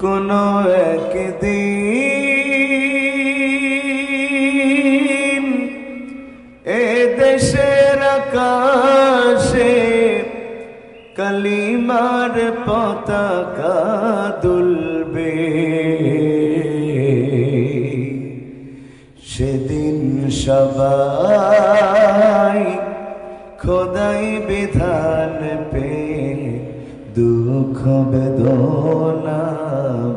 কোনো একদিন এ দেশের আকাশে কালিমার পতাকা দুলবে, সেদিন সবাই খোদাই বিধান পে দুঃখ বেদনা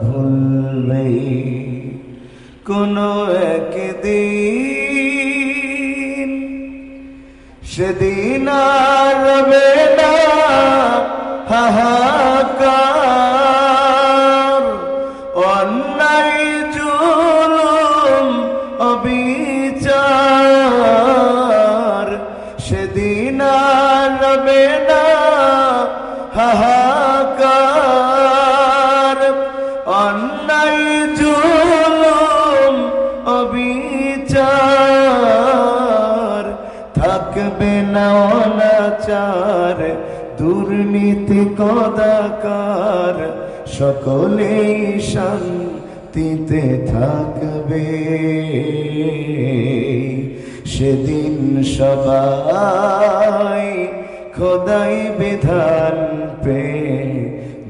ভুলবে। কোনো একদিন সেদিন আর রবে না হাহাকার, অন্যায় জুলুম অবিচার, সেদিন আর রবে না হাহাকার, অন্যায় জুলুম অবিচার, থাকবে না অনাচার দুর্নীতি কদাকার, সকলেই শান্তিতে থাকবে। সেদিন সবাই খোদাই বিধান পে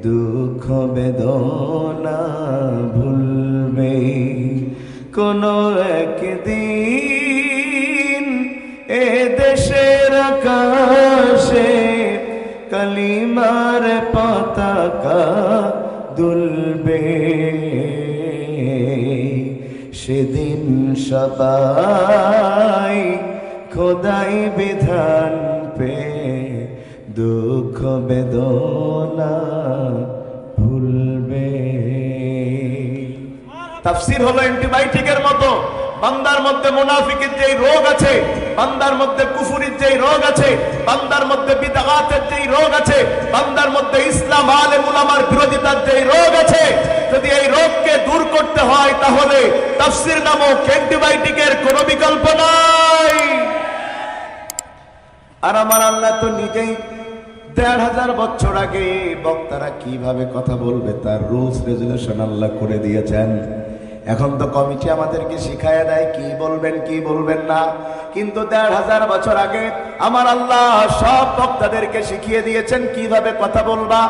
দুঃখ বেদনা ভুলবে। কোনো একদিন এ দেশের আকাশে কালিমার পতাকা দুলবে, সেদিন সবাই খোদাই বিধান পে দুঃখ বেদনা ভুলবে। তাফসীর হলো অ্যান্টিবায়োটিকের মতো। বান্দার মধ্যে মুনাফিকের যেই রোগ আছে, বান্দার মধ্যে কুফরির যেই রোগ আছে, বান্দার মধ্যে বিদআতের যেই রোগ আছে, বান্দার মধ্যে ইসলাম আলেম উলামার বিরোধিতার যেই রোগ আছে, যদি এই রোগকে দূর করতে হয় তাহলে তাফসীর নামক অ্যান্টিবায়োটিকের কোনো বিকল্প নাই। আর আমার আল্লাহ তো নিজেই ১৫০০ বছর আগে বক্তারা কিভাবে কথা বলবে তার রুলস রেজুলেশন আল্লাহ করে দিয়েছেন। এখন তো কমিটি আমাদেরকে শিখায় দেয় কি বলবেন কি বলবেন না, কিন্তু ১৫০০ বছর আগে আমার আল্লাহ সব বক্তাদেরকে শিখিয়ে দিয়েছেন কিভাবে কথা বলবা।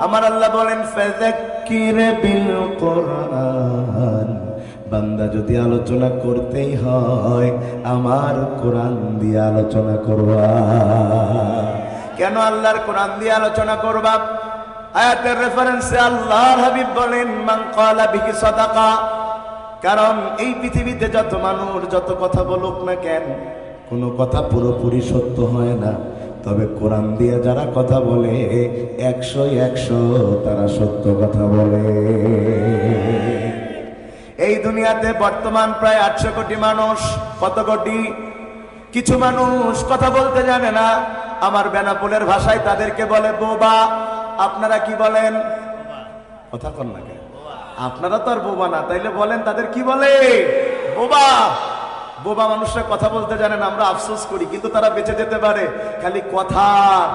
আমার আল্লাহ বলেন ফাযাক্কির বিল কুরআন, বান্দা যদি আলোচনা করতেই হয় আমার কোরআন দিয়ে আলোচনা করবা। কেন আল্লাহর কোরআন দিয়ে আলোচনা করবা? আয়াতের রেফারেন্সে আল্লাহর হাবিব বলেন মান ক্বালা বিহি সাদাকা, কারণ এই পৃথিবীতে যত মানুষ যত কথা বলুক না কেন কোনো কথা পুরোপুরি সত্য হয় না, তবে কোরআন দিয়ে যারা কথা বলে ১০০ তারা সত্য কথা বলে। এই দুনিয়াতে বর্তমান প্রায় ৮০০ কোটি মানুষ। কত কোটি? কিছু মানুষ কথা বলতে জানে না, আমার বেনাপোলের ভাষায় তাদেরকে বলে বোবা। আপনারা কি বলেন? কথা কন না কেন? আপনারা তো আর বোবা না, তাইলে বলেন তাদের কি বলে? বোবা। বোবা মানুষরা কথা বলতে জানে না, আমরা আফসোস করি, কিন্তু তারা বেঁচে যেতে পারে খালি কথার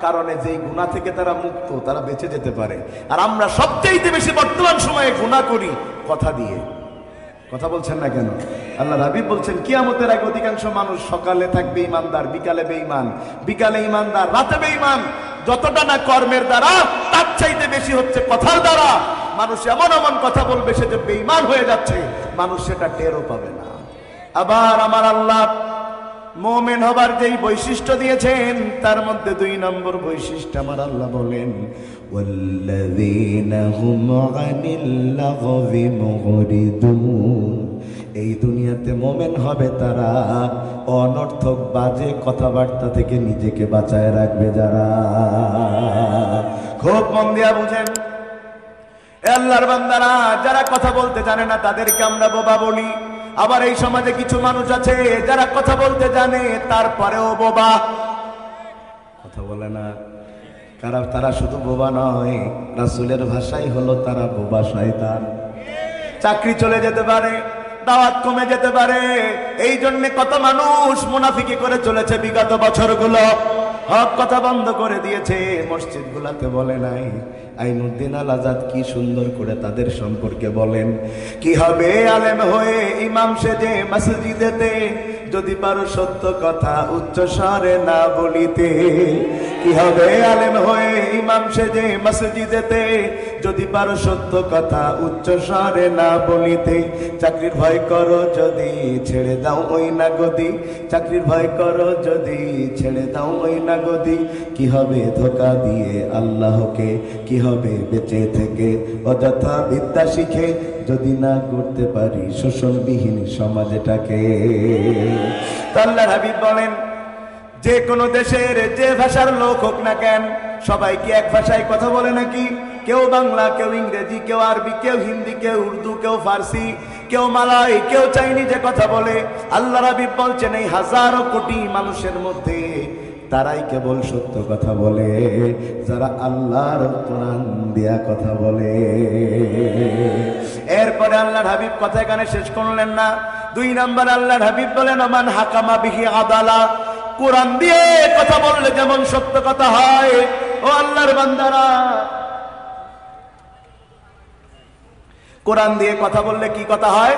কারণে। যেই গুনাহ থেকে তারা মুক্ত, তারা বেঁচে যেতে পারে। আর আমরা সবচেয়ে বেশি বর্তমান সময়ে গুনাহ করি কথা দিয়ে। কথা বলছেন না কেন? আল্লাহ হাবিব বলছেন কিয়ামতের আগে অধিকাংশ মানুষ সকালে থাকবে ইমানদার, বিকালে বেঈমান, বিকালে ইমানদার, রাতে বেঈমান। যতটা না কর্মের দ্বারা তার চাইতে বেশি হচ্ছে কথার দ্বারা। মানুষ এমন এমন কথা বলবে সে যে বেঈমান হয়ে যাচ্ছে, মানুষ সেটা টেরও পাবে না। আবার আমার আল্লাহ মুমিন হবার যেই বৈশিষ্ট্য দিয়েছেন তার মধ্যে ২ নম্বর বৈশিষ্ট্য আমার আল্লাহ বলেন ওয়াল্লাযীনা হুম আনিল লাগযি মুরিদুন, এই দুনিয়াতে মুমিন হবে তারা অনর্থক বাজে কথাবার্তা থেকে নিজেকে বাঁচায় রাখবে যারা। খুব মন দিয়া বুঝেন আল্লাহর বান্দারা, যারা কথা বলতে জানে না তাদেরকে আমরা বোবা বলি। আবার এই সমাজে কিছু মানুষ আছে যারা কথা বলতে জানে তারপরেও বোবা, কথা বলে না। কারণ তারা শুধু বোবা নয়, রাসূলের ভাষাই হলো তারা বোবা শয়তান। চাকরি চলে যেতে পারে, দাওয়াত কমে যেতে পারে, এই জন্য কত মানুষ মুনাফিকি করে চলেছে বিগত বছরগুলো। হক কথা বন্ধ করে দিয়েছে, মসজিদ গুলাতে বলে নাই। আইনুদ্দিন আল আজাদ কি সুন্দর করে তাদের সম্পর্কে বলেন, কি হবে আলেম হয়ে ইমাম সেজে মসজিদেতে, যদি পারো সত্য কথা উচ্চ স্বরে না বলিতে। কি হবে আলেম হয়ে ইমাম সেজে মসজিদেতে, যদি পারো সত্য কথা উচ্চ স্বরে না বলিতে। চাকরির ভয় করো যদি ছেড়ে দাও ওই না গদি, চাকরির ভয় করো যদি ছেড়ে দাও ওই না গদি। কি হবে ধোঁকা দিয়ে আল্লাহকে, কি হবে বেঁচে থেকে অযথা বিদ্যা শিখে, যদি না করতে পারি শোষণবিহীন সমাজটাকে। আল্লাহর হাবিব বলেন, যে কোনো দেশের যে ভাষার লোক হোক না কেন, সবাই কি এক ভাষায় কথা বলে নাকি? কেউ বাংলা, কেউ ইংরেজি, কেউ আরবি, কেউ হিন্দি, কেউ উর্দু, কেউ ফার্সি, কেউ মালাই, কেউ চাইনিজে কথা বলে। আল্লাহর হাবিব বলছেন, এই হাজারো কোটি মানুষের মধ্যে তারাই কেবল সত্য কথা বলে যারা আল্লাহর কোরআন দিয়া কথা বলে। এরপরে আল্লাহর হাবিব কথা এখানে শেষ করলেন না। 2 নাম্বার আল্লাহর হাবিব বলেন, আমান হাকামা বিহি আদালা, কোরআন দিয়ে কথা বললে যেমন সত্য কথা হয়, ও আল্লাহর বান্দারা, কোরআন দিয়ে কথা বললে কি কথা হয়?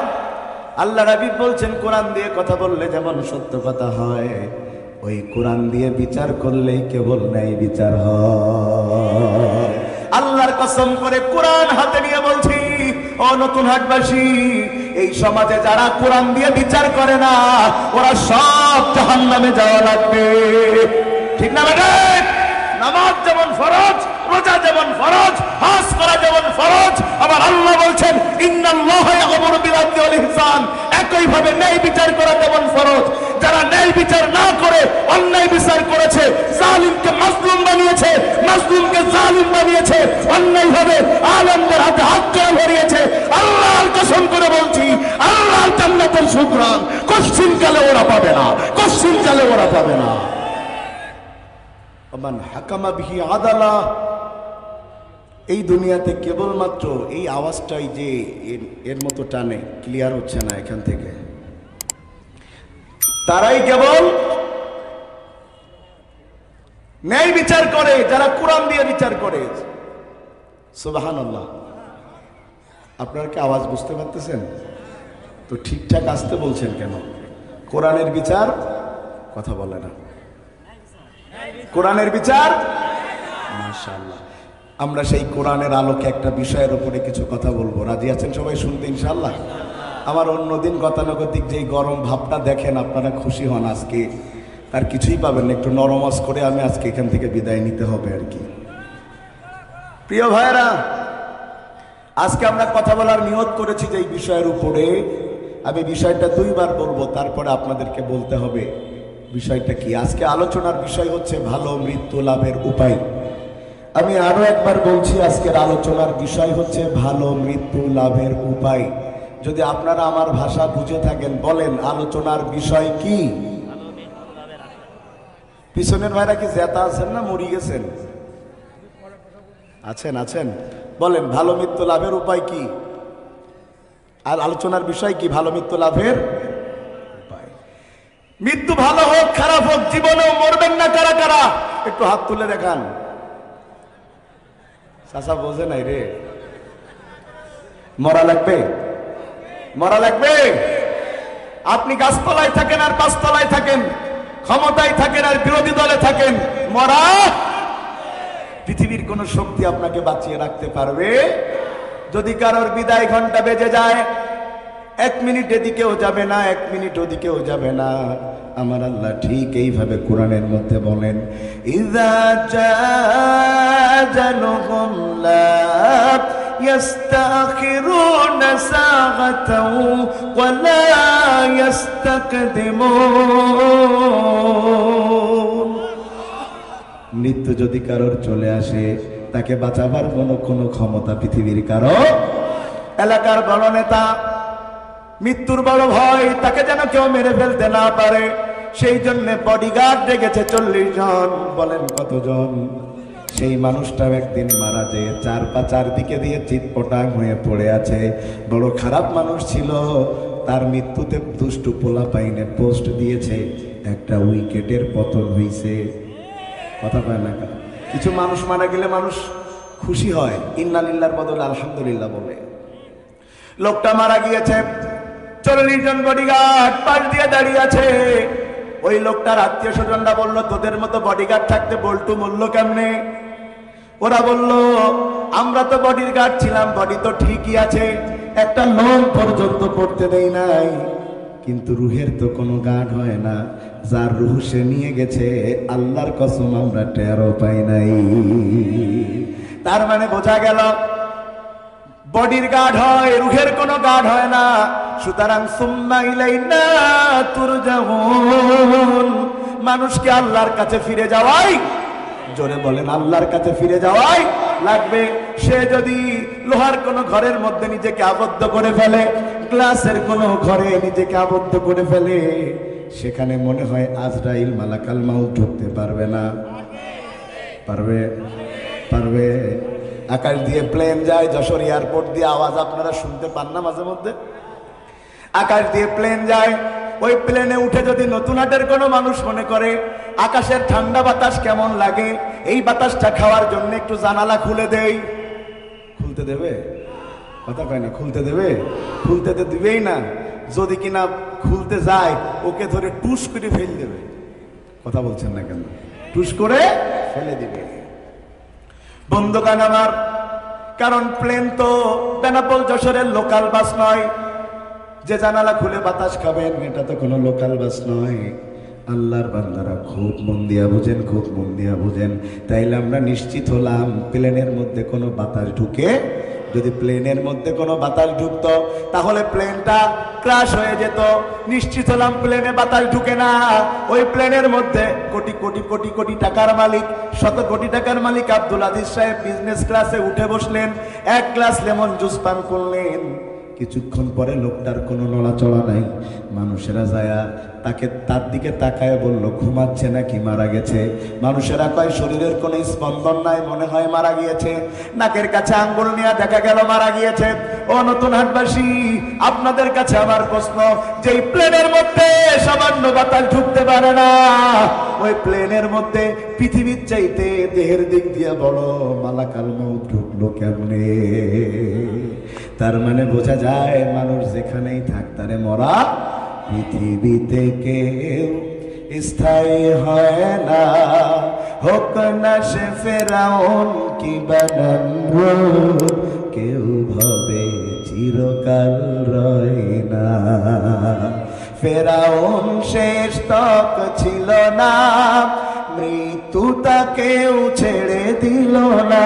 আল্লাহর হাবিব বলছেন, কোরআন দিয়ে কথা বললে যেমন সত্য কথা হয়, ওই কোরআন দিয়ে বিচার করলেই কেবল ন্যায় বিচার হয়। আল্লাহর কসম করে কোরআন হাতে নিয়ে বলছি, ও নতুন হাটবাসী, এই সমাজে যারা কোরআন দিয়ে বিচার করে না, ওরা সব জাহান্নামে যাওয়া লাগবে। ঠিক না ম্যাডাম? নামাজ যেমন ফরজ, রোজা যেমন ফরজ, হজ করা যেমন ফরজ, আবার আল্লাহ বলছেন ইন্নাল্লাহা ইয়া'মুরু বিল আদলি ওয়াল ইহসান, একই ভাবে ন্যায় বিচার করা যেমন ফরজ। যারা ন্যায় বিচার না করে অন্যায় বিচার করেছে, জালিমকে মাজলুম বানিয়েছে, মাজলুমকে জালিম বানিয়েছে, অন্যায় ভাবে আলেমদের হাতে হাত তুলে ধরিয়েছে, আল্লাহর কসম করে বলছি, আল্লাহর জান্নাতের সুগ্রাণ কশ্চিন কালে ওরা পাবে না, কশ্চিন কালে ওরা পাবে না। আমান হাকামা বিহি আদালা, এই দুনিয়াতে কেবলমাত্র এই আওয়াজটাই যে এর মতো টানে, ক্লিয়ার হচ্ছে না এখান থেকে, তারাই কেবল ন্যায় বিচার করে যারা কোরআন দিয়ে বিচার করে। সুবহানাল্লাহ। আপনারা কি আওয়াজ বুঝতে পারতেছেন? তো ঠিকঠাক আসতে বলছেন কেন? কোরআনের বিচার কথা বলে না, কোরআনের বিচার। মাশাআল্লাহ। আমরা সেই কোরআনের আলোকে একটা বিষয়ের উপরে কিছু কথা বলবো, রাজি আছেন সবাই শুনতে ইনশাআল্লাহ? আমার অন্যদিন গতানুগতিক যেই গরম ভাবটা দেখেন, আপনারা খুশি হন, আজকে তার কিছুই পাবেন না, একটু নরমাজ করে আমি আজকে এখান থেকে বিদায় নিতে হবে আর কি। প্রিয় ভাইরা, আজকে আমরা কথা বলার নিয়ত করেছি যে এই বিষয়ের উপরে। আমি বিষয়টা 2 বার বলবো, তারপরে আপনাদেরকে বলতে হবে বিষয়টা কি। আজকে আলোচনার বিষয় হচ্ছে ভালো মৃত্যু লাভের উপায়। আমি আরো একবার বলছি, আজকের আলোচনার বিষয় হচ্ছে ভালো মৃত্যু লাভের উপায়। যদি আপনারা আমার ভাষা বুঝে থাকেন বলেন, আলোচনার বিষয় কি? পিছনের ভাইরা কি জেতা আছেন না মরি গেছেন? আছেন আছেন, বলেন ভালো মৃত্যু লাভের উপায় কি? আর আলোচনার বিষয় কি? ভালো মৃত্যু লাভের উপায়। মৃত্যু ভালো হোক খারাপ হোক, জীবনেও মরবেন না কারা কারা? একটু হাত তুলে দেখান। চাচা বোঝে নাই রে, মরা লাগবে, মরা লাগবে। আপনি গাছতলায় থাকেন আর 5 তলায় থাকেন, ক্ষমতায় থাকেন আর বিরোধী দলে থাকেন, মরা। পৃথিবীর কোন শক্তি আপনাকে বাঁচিয়ে রাখতে পারবে? যদি কারোর বিদায় ঘন্টা বেজে যায়, 1 মিনিট এদিকেও যাবে না, 1 মিনিট ওদিকেও যাবে না। আমার আল্লাহ ঠিক এইভাবে কোরআনের মধ্যে বলেন, ইযা জাআজালুহুম লা ইস্তাখিরুনা সাআতাও ওয়া লা ইস্তাকদিমুন। মৃত্যু যদি কারোর চলে আসে, তাকে বাঁচাবার কোনো ক্ষমতা পৃথিবীর কারো। এলাকার বড় নেতা, মৃত্যুর বড় ভয়, তাকে যেন কেউ মেরে ফেলতে না পারে, সেই জন্য বডিগার্ড রেখেছে 40 জন। বলেন কতজন? সেই মানুষটাও একদিন মারা যেয়ে 4 পা 4 দিকে দিয়ে চিৎপটাং হয়ে পড়ে আছে। বড় খারাপ মানুষ ছিল, তার মৃত্যুতে দুষ্টু পোলা পাইনে পোস্ট দিয়েছে, একটা উইকেটের পতন হইছে। কথা কয় না কেন? কিছু মানুষ মারা গেলে মানুষ খুশি হয়, ইন্না লিল্লাহর বদলে আলহামদুলিল্লাহ বলে। লোকটা মারা গিয়েছে, 40 জন বডিগার্ড পাশ দিয়ে দাঁড়িয়ে আছে। ওই লোকটার আত্মীয় স্বজনরা বলল, তোদের মতো বডিগার্ড থাকতে বল্টু মূল্য কেমনে? ওরা বলল, আমরা তো বডির গার্ড ছিলাম, বডি তো ঠিকই আছে, একটা লোন পর্যন্ত পড়তে দেই নাই, কিন্তু রুহের তো কোনো গার্ড হয় না। যার রুহ সে নিয়ে গেছে, আল্লাহর কসম আমরা টেরও পাই নাই। তার মানে বোঝা গেল বডির গার্ড হয়, রুহের কোনো গার্ড হয় না। সুতরাং সুম্মা ইলাইনা তুরজাউন, মানুষকে আল্লাহর কাছে ফিরে যাওয়াই, জোরে বলেন, আল্লাহর কাছে ফিরে যাওয়াই লাগবে। সে যদি লোহার কোনো ঘরের মধ্যে নিজেকে আবদ্ধ করে ফেলে, গ্লাসের কোনো ঘরে নিজেকে আবদ্ধ করে ফেলে, সেখানে মনে হয় আজরাইল মালাকাল মাউত ঢুকতে পারবে না। পারবে? পারবে? আকাশ দিয়ে প্লেন যায়, যশোর এয়ারপোর্ট দিয়ে আওয়াজ আপনারা শুনতে পান না মাঝে মধ্যে? আকাশ দিয়ে প্লেন যায়, ওই প্লেনে উঠে যদি নতুন হাটের কোনো মানুষ মনে করে আকাশের ঠান্ডা বাতাস কেমন লাগে, এই বাতাসটা খাওয়ার জন্য একটু জানালা খুলে দেই, খুলতে দেবে? কথা কয় না, খুলতে দেবে? খুলতে তো দিবেই না। যদি কিনা খুলতে যায়, ওকে ধরে টুস করে ফেলে দেবে। কথা বলছেন না কেন? টুস করে ফেলে দিবে। বন্ধুগণ আমার, কারণ প্লেন তো বেনাপোল যশোরের লোকাল বাস নয় যে জানালা খুলে বাতাস খাবেন, এটা তো কোনো লোকাল বাস নয়। আল্লাহর বান্দারা খুব মন দিয়া বুঝেন, খুব মন দিয়া বুঝেন। তাইলে আমরা নিশ্চিত হলাম প্লেনের মধ্যে কোনো বাতাস ঢুকে, যদি প্লেনের মধ্যে কোনো বাতাস ঢুকতো তাহলে প্লেনটা ক্র্যাশ হয়ে যেত। নিশ্চিত হলাম প্লেনে বাতাস ঢুকে না। ওই প্লেনের মধ্যে কোটি কোটি কোটি কোটি টাকার মালিক, শত কোটি টাকার মালিক আব্দুল আজিজ সাহেব বিজনেস ক্লাসে উঠে বসলেন, 1 গ্লাস লেমন জুস পান করলেন। কিছুক্ষণ পরে লোকটার কোনো নড়াচড়া নাই। মানুষেরা যায়া তার দিকে তাকায় বলল, ঘুমাচ্ছে নাকি মারা গেছে? মানুষেরা কয় শরীরের কোনো স্পন্দন নাই, মনে হয় মারা গিয়েছে। নাকের কাছে আঙ্গুল নিয়ে দেখা গেল মারা গিয়েছে। ও নতুন হাটবাসী, আপনাদের কাছে আমার প্রশ্ন, যে প্লেনের মধ্যে সামান্য বাতাস ঢুকতে পারে না, ওই প্লেনের মধ্যে পৃথিবীর চাইতে দেহের দিক দিয়ে বড় মালাকাল মউত ঢুকলো কেমনে? তার মানে বোঝা যায় মানুষ যেখানেই থাক তারে মরা। পৃথিবীতে কেউ স্থায়ী হয় না, হোক না সে ফেরাউন কি বানান, কেউ ভাবে চিরকাল রয় না। ফেরাউন শেষ তক ছিল না, মৃত্যু তাকেও ছেড়ে দিল না।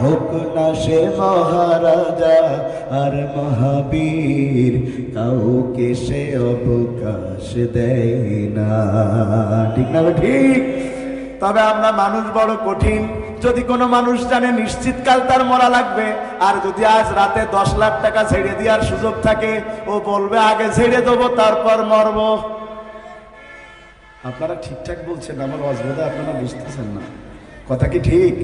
হোক না সে মহারাজা আর মহাবীর, কাউকে সে অবকাশ দেয় না। ঠিক না? ঠিক। তবে আমরা মানুষ বড় কঠিন। যদি কোনো মানুষ জানে নিশ্চিত কাল তার মরা লাগবে, আর যদি আজ রাতে 10 লাখ টাকা ছেড়ে দেওয়ার সুযোগ থাকে, ও বলবে আগে ছেড়ে দেবো তারপর মরব। আপনারা ঠিকঠাক বলছেন, আমার অজবোধে আপনারা বুঝতেছেন না। কথা কি ঠিক?